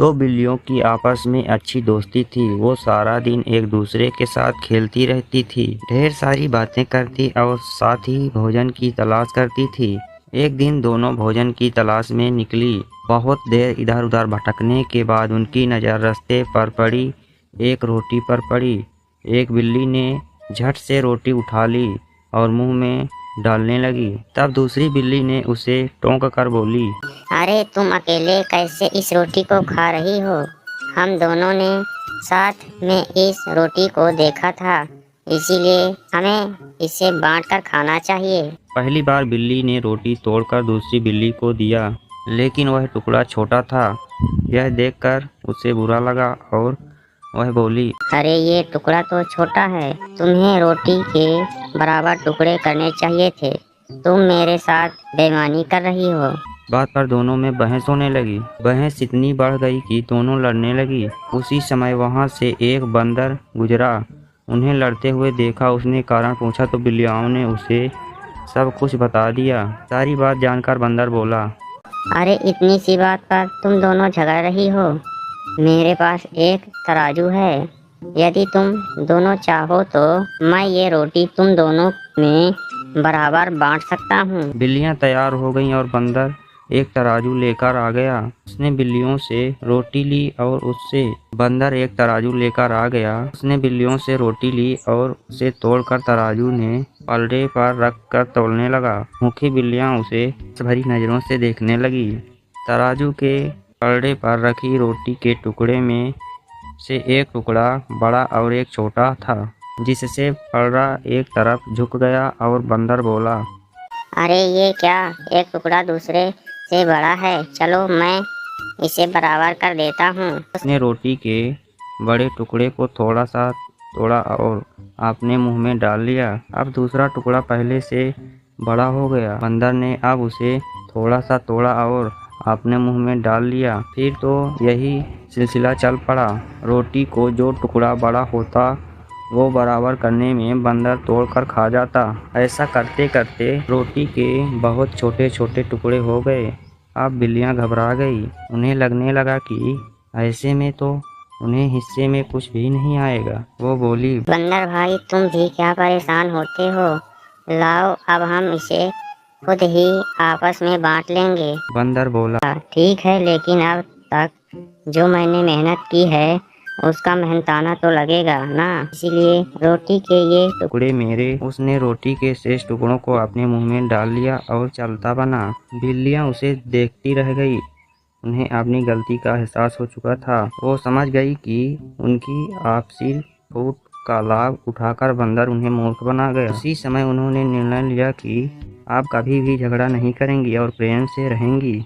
दो बिल्लियों की आपस में अच्छी दोस्ती थी। वो सारा दिन एक दूसरे के साथ खेलती रहती थी, ढेर सारी बातें करती और साथ ही भोजन की तलाश करती थी। एक दिन दोनों भोजन की तलाश में निकली। बहुत देर इधर उधर भटकने के बाद उनकी नज़र रास्ते पर पड़ी। एक रोटी पर पड़ी। एक बिल्ली ने झट से रोटी उठा ली और मुंह में डालने लगी। तब दूसरी बिल्ली ने उसे टोंक कर बोली, अरे तुम अकेले कैसे इस रोटी को खा रही हो? हम दोनों ने साथ में इस रोटी को देखा था, इसीलिए हमें इसे बांटकर खाना चाहिए। पहली बार बिल्ली ने रोटी तोड़कर दूसरी बिल्ली को दिया, लेकिन वह टुकड़ा छोटा था। यह देखकर उसे बुरा लगा और वह बोली, अरे ये टुकड़ा तो छोटा है, तुम्हें रोटी के बराबर टुकड़े करने चाहिए थे। तुम मेरे साथ बेईमानी कर रही हो। बात पर दोनों में बहस होने लगी। बहस इतनी बढ़ गई कि दोनों लड़ने लगी। उसी समय वहां से एक बंदर गुजरा। उन्हें लड़ते हुए देखा। उसने कारण पूछा तो बिल्लियों ने उसे सब कुछ बता दिया। सारी बात जानकर बंदर बोला, अरे इतनी सी बात पर तुम दोनों झगड़ रही हो। मेरे पास एक तराजू है, यदि तुम दोनों चाहो तो मैं ये रोटी तुम दोनों में बराबर बांट सकता हूँ। बिल्लियां तैयार हो गईं और बंदर एक तराजू लेकर आ गया। उसने बिल्लियों से रोटी ली और उससे बंदर एक तराजू लेकर आ गया। उसने बिल्लियों से रोटी ली और उसे तोड़कर तराजू ने पलड़े पर रख कर तोलने लगा। मुखी बिल्लियां उसे भरी नजरों से देखने लगी। तराजू के पलड़े पर रखी रोटी के टुकड़े में से एक टुकड़ा बड़ा और एक छोटा था, जिससे पलड़ा एक तरफ झुक गया और बंदर बोला, अरे ये क्या, एक टुकड़ा दूसरे से बड़ा है, चलो मैं इसे बराबर कर देता हूँ। उसने रोटी के बड़े टुकड़े को थोड़ा सा तोड़ा और अपने मुंह में डाल लिया। अब दूसरा टुकड़ा पहले से बड़ा हो गया। बंदर ने अब उसे थोड़ा सा तोड़ा और अपने मुंह में डाल लिया। फिर तो यही सिलसिला चल पड़ा। रोटी को जो टुकड़ा बड़ा होता वो बराबर करने में बंदर तोड़कर खा जाता। ऐसा करते करते रोटी के बहुत छोटे छोटे टुकड़े हो गए। अब बिल्लियां घबरा गई। उन्हें लगने लगा कि ऐसे में तो उन्हें हिस्से में कुछ भी नहीं आएगा। वो बोली, बंदर भाई तुम भी क्या परेशान होते हो, लाओ अब हम इसे खुद ही आपस में बांट लेंगे। बंदर बोला, ठीक है, लेकिन अब तक जो मैंने मेहनत की है उसका मेहनताना तो लगेगा ना, इसीलिए रोटी के ये टुकड़े मेरे। उसने रोटी के शेष टुकड़ों को अपने मुंह में डाल लिया और चलता बना। बिल्लियां उसे देखती रह गई। उन्हें अपनी गलती का एहसास हो चुका था। वो समझ गई कि उनकी आपसी फूट का लाभ उठाकर बंदर उन्हें मूर्ख बना गया। उसी समय उन्होंने निर्णय लिया कि अब कभी भी झगड़ा नहीं करेंगी और प्रेम से रहेंगी।